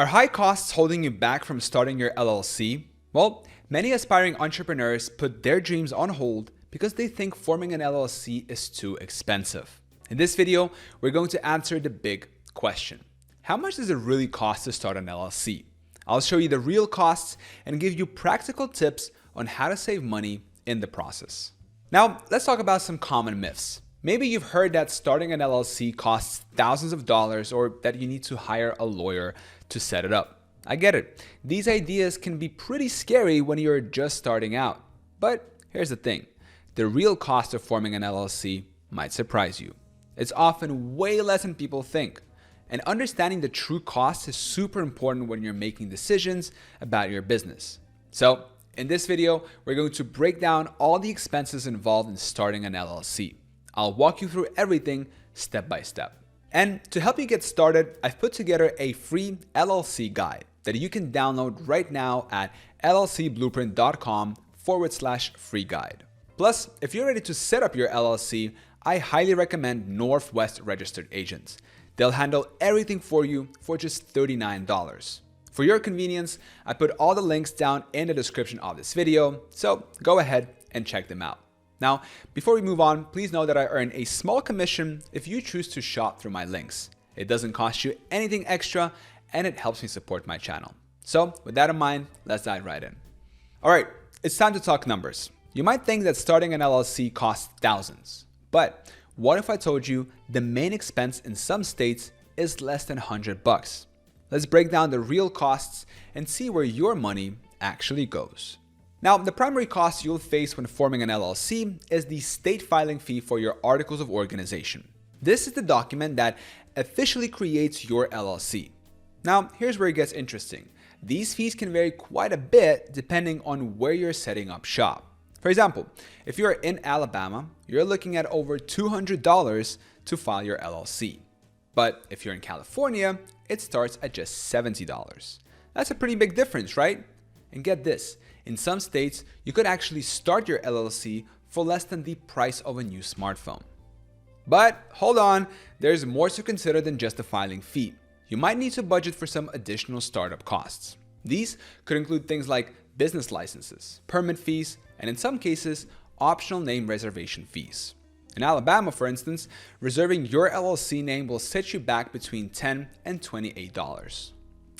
Are high costs holding you back from starting your LLC? Well, many aspiring entrepreneurs put their dreams on hold because they think forming an LLC is too expensive. In this video, we're going to answer the big question. How much does it really cost to start an LLC? I'll show you the real costs and give you practical tips on how to save money in the process. Now, let's talk about some common myths. Maybe you've heard that starting an LLC costs thousands of dollars or that you need to hire a lawyer to set it up. I get it. These ideas can be pretty scary when you're just starting out. But here's the thing. The real cost of forming an LLC might surprise you. It's often way less than people think. And understanding the true cost is super important when you're making decisions about your business. So, in this video, we're going to break down all the expenses involved in starting an LLC. I'll walk you through everything step by step. And to help you get started, I've put together a free LLC guide that you can download right now at llcblueprint.com/free guide. Plus, if you're ready to set up your LLC, I highly recommend Northwest Registered Agents. They'll handle everything for you for just $39. For your convenience, I put all the links down in the description of this video, so go ahead and check them out. Now, before we move on, please know that I earn a small commission if you choose to shop through my links. It doesn't cost you anything extra and it helps me support my channel. So with that in mind, let's dive right in. All right, it's time to talk numbers. You might think that starting an LLC costs thousands, but what if I told you the main expense in some states is less than $100? Let's break down the real costs and see where your money actually goes. Now, the primary cost you'll face when forming an LLC is the state filing fee for your articles of organization. This is the document that officially creates your LLC. Now, here's where it gets interesting. These fees can vary quite a bit depending on where you're setting up shop. For example, if you're in Alabama, you're looking at over $200 to file your LLC. But if you're in California, it starts at just $70. That's a pretty big difference, right? And get this, in some states, you could actually start your LLC for less than the price of a new smartphone. But hold on, there's more to consider than just the filing fee. You might need to budget for some additional startup costs. These could include things like business licenses, permit fees, and in some cases, optional name reservation fees. In Alabama, for instance, reserving your LLC name will set you back between $10 and $28.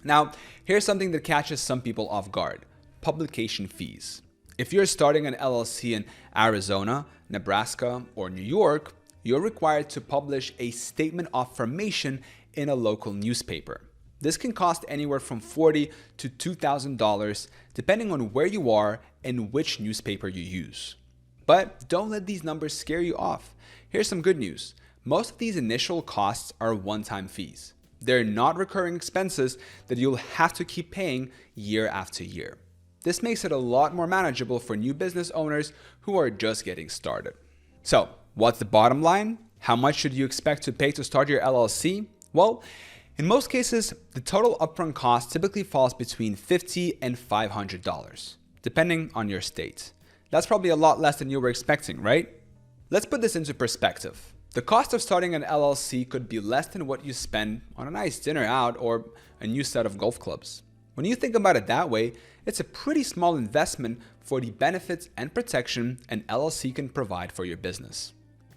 Now, here's something that catches some people off guard. Publication fees. If you're starting an LLC in Arizona, Nebraska, or New York, you're required to publish a statement of formation in a local newspaper. This can cost anywhere from $40 to $2,000 depending on where you are and which newspaper you use. But don't let these numbers scare you off. Here's some good news. Most of these initial costs are one-time fees. They're not recurring expenses that you'll have to keep paying year after year. This makes it a lot more manageable for new business owners who are just getting started. So, what's the bottom line? How much should you expect to pay to start your LLC? Well, in most cases, the total upfront cost typically falls between $50 and $500, depending on your state. That's probably a lot less than you were expecting, right? Let's put this into perspective. The cost of starting an LLC could be less than what you spend on a nice dinner out or a new set of golf clubs. When you think about it that way, it's a pretty small investment for the benefits and protection an LLC can provide for your business.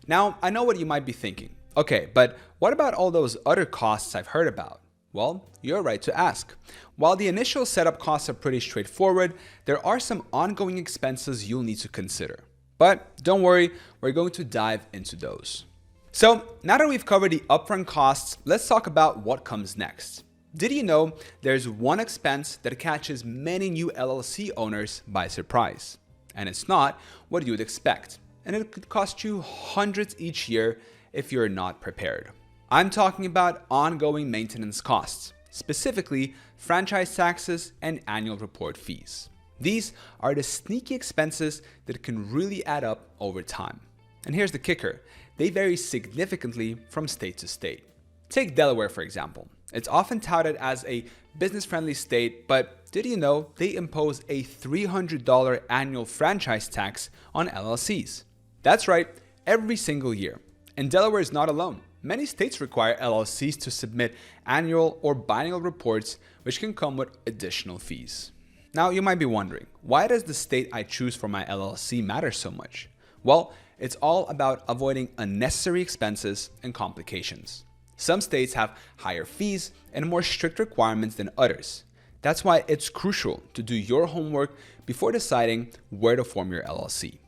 Now, I know what you might be thinking. Okay, but what about all those other costs I've heard about? Well, you're right to ask. While the initial setup costs are pretty straightforward, there are some ongoing expenses you'll need to consider. But don't worry, we're going to dive into those. So now that we've covered the upfront costs, let's talk about what comes next. Did you know there's one expense that catches many new LLC owners by surprise? And it's not what you would expect. And it could cost you hundreds each year if you're not prepared. I'm talking about ongoing maintenance costs, specifically franchise taxes and annual report fees. These are the sneaky expenses that can really add up over time. And here's the kicker. They vary significantly from state to state. Take Delaware, for example. It's often touted as a business-friendly state, but did you know they impose a $300 annual franchise tax on LLCs? That's right, every single year. And Delaware is not alone. Many states require LLCs to submit annual or biannual reports, which can come with additional fees. Now, you might be wondering, why does the state I choose for my LLC matter so much? Well, it's all about avoiding unnecessary expenses and complications. Some states have higher fees and more strict requirements than others. That's why it's crucial to do your homework before deciding where to form your LLC.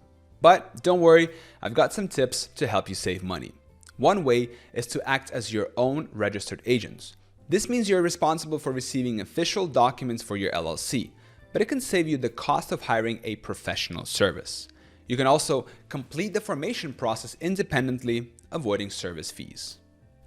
But don't worry, I've got some tips to help you save money. One way is to act as your own registered agent. This means you're responsible for receiving official documents for your LLC, but it can save you the cost of hiring a professional service. You can also complete the formation process independently, avoiding service fees.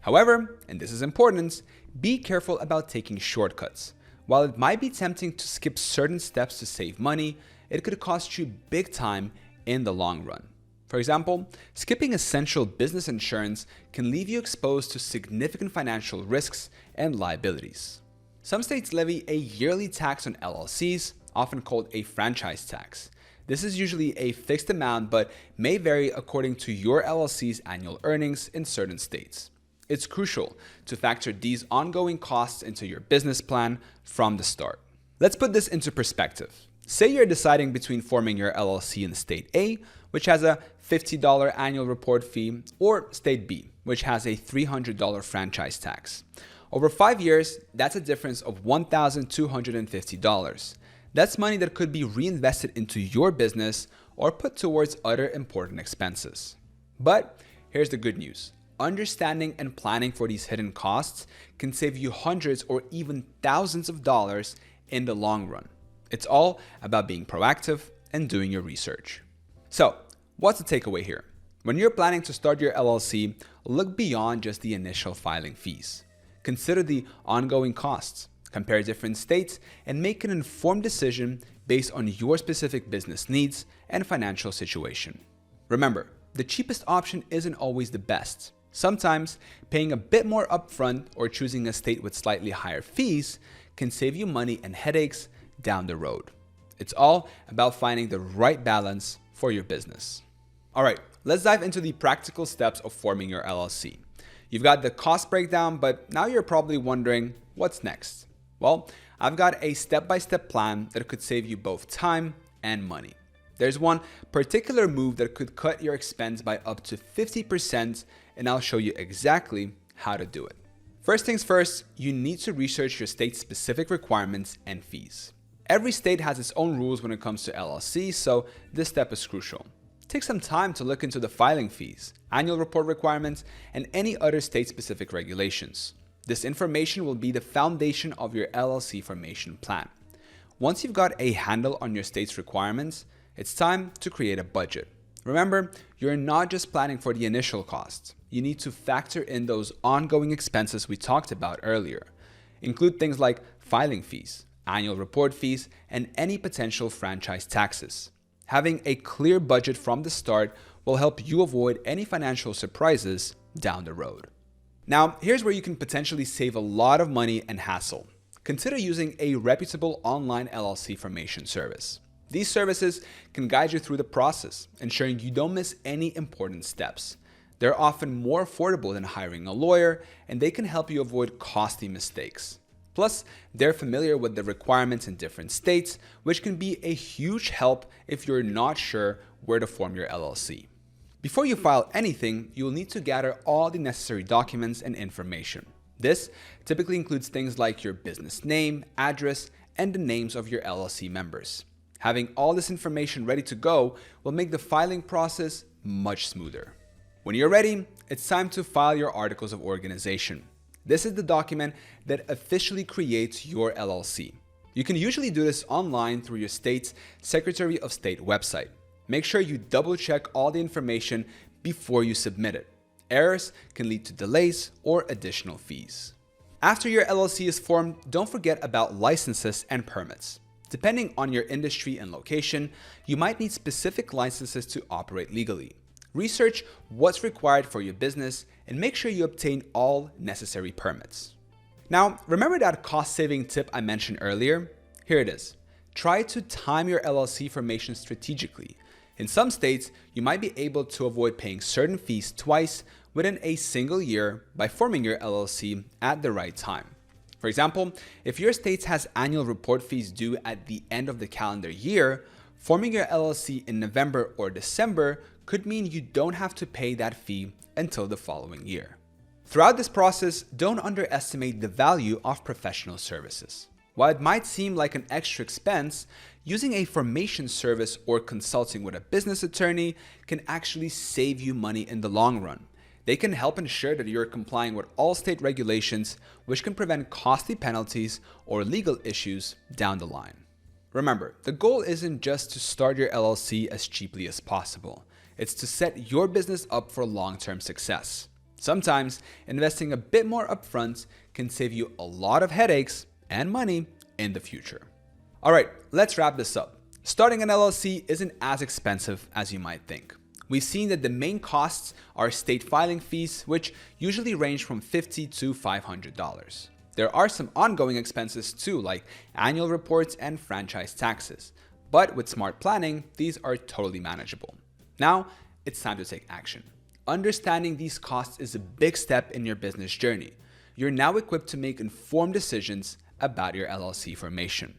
However, and this is important, be careful about taking shortcuts. While it might be tempting to skip certain steps to save money, it could cost you big time in the long run. For example, skipping essential business insurance can leave you exposed to significant financial risks and liabilities. Some states levy a yearly tax on LLCs, often called a franchise tax. This is usually a fixed amount but may vary according to your LLC's annual earnings in certain states. It's crucial to factor these ongoing costs into your business plan from the start. Let's put this into perspective. Say you're deciding between forming your LLC in State A, which has a $50 annual report fee, or State B, which has a $300 franchise tax. Over 5 years, that's a difference of $1,250. That's money that could be reinvested into your business or put towards other important expenses. But here's the good news. Understanding and planning for these hidden costs can save you hundreds or even thousands of dollars in the long run. It's all about being proactive and doing your research. So, what's the takeaway here? When you're planning to start your LLC, look beyond just the initial filing fees. Consider the ongoing costs, compare different states, and make an informed decision based on your specific business needs and financial situation. Remember, the cheapest option isn't always the best. Sometimes, paying a bit more upfront or choosing a state with slightly higher fees can save you money and headaches down the road. It's all about finding the right balance for your business. All right, let's dive into the practical steps of forming your LLC. You've got the cost breakdown, but now you're probably wondering, what's next? Well, I've got a step-by-step plan that could save you both time and money. There's one particular move that could cut your expense by up to 50%, and I'll show you exactly how to do it. First things first, you need to research your state's specific requirements and fees. Every state has its own rules when it comes to LLC, so this step is crucial. Take some time to look into the filing fees, annual report requirements, and any other state-specific regulations. This information will be the foundation of your LLC formation plan. Once you've got a handle on your state's requirements, it's time to create a budget. Remember, you're not just planning for the initial costs. You need to factor in those ongoing expenses we talked about earlier. Include things like filing fees, annual report fees, and any potential franchise taxes. Having a clear budget from the start will help you avoid any financial surprises down the road. Now, here's where you can potentially save a lot of money and hassle. Consider using a reputable online LLC formation service. These services can guide you through the process, ensuring you don't miss any important steps. They're often more affordable than hiring a lawyer, and they can help you avoid costly mistakes. Plus, they're familiar with the requirements in different states, which can be a huge help if you're not sure where to form your LLC. Before you file anything, you'll need to gather all the necessary documents and information. This typically includes things like your business name, address, and the names of your LLC members. Having all this information ready to go will make the filing process much smoother. When you're ready, it's time to file your articles of organization. This is the document that officially creates your LLC. You can usually do this online through your state's Secretary of State website. Make sure you double check all the information before you submit it. Errors can lead to delays or additional fees. After your LLC is formed, don't forget about licenses and permits. Depending on your industry and location, you might need specific licenses to operate legally. Research what's required for your business and make sure you obtain all necessary permits. Now, remember that cost-saving tip I mentioned earlier? Here it is. Try to time your LLC formation strategically. In some states, you might be able to avoid paying certain fees twice within a single year by forming your LLC at the right time. For example, if your state has annual report fees due at the end of the calendar year, forming your LLC in November or December could mean you don't have to pay that fee until the following year. Throughout this process, don't underestimate the value of professional services. While it might seem like an extra expense, using a formation service or consulting with a business attorney can actually save you money in the long run. They can help ensure that you're complying with all state regulations, which can prevent costly penalties or legal issues down the line. Remember, the goal isn't just to start your LLC as cheaply as possible. It's to set your business up for long-term success. Sometimes, investing a bit more upfront can save you a lot of headaches and money in the future. All right, let's wrap this up. Starting an LLC isn't as expensive as you might think. We've seen that the main costs are state filing fees, which usually range from $50 to $500. There are some ongoing expenses too, like annual reports and franchise taxes. But with smart planning, these are totally manageable. Now, it's time to take action. Understanding these costs is a big step in your business journey. You're now equipped to make informed decisions about your LLC formation.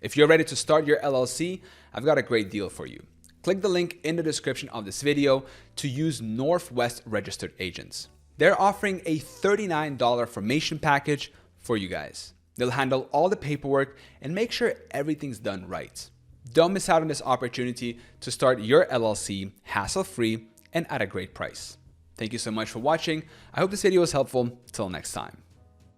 If you're ready to start your LLC, I've got a great deal for you. Click the link in the description of this video to use Northwest Registered Agents. They're offering a $39 formation package for you guys. They'll handle all the paperwork and make sure everything's done right. Don't miss out on this opportunity to start your LLC hassle-free and at a great price. Thank you so much for watching. I hope this video was helpful. Till next time.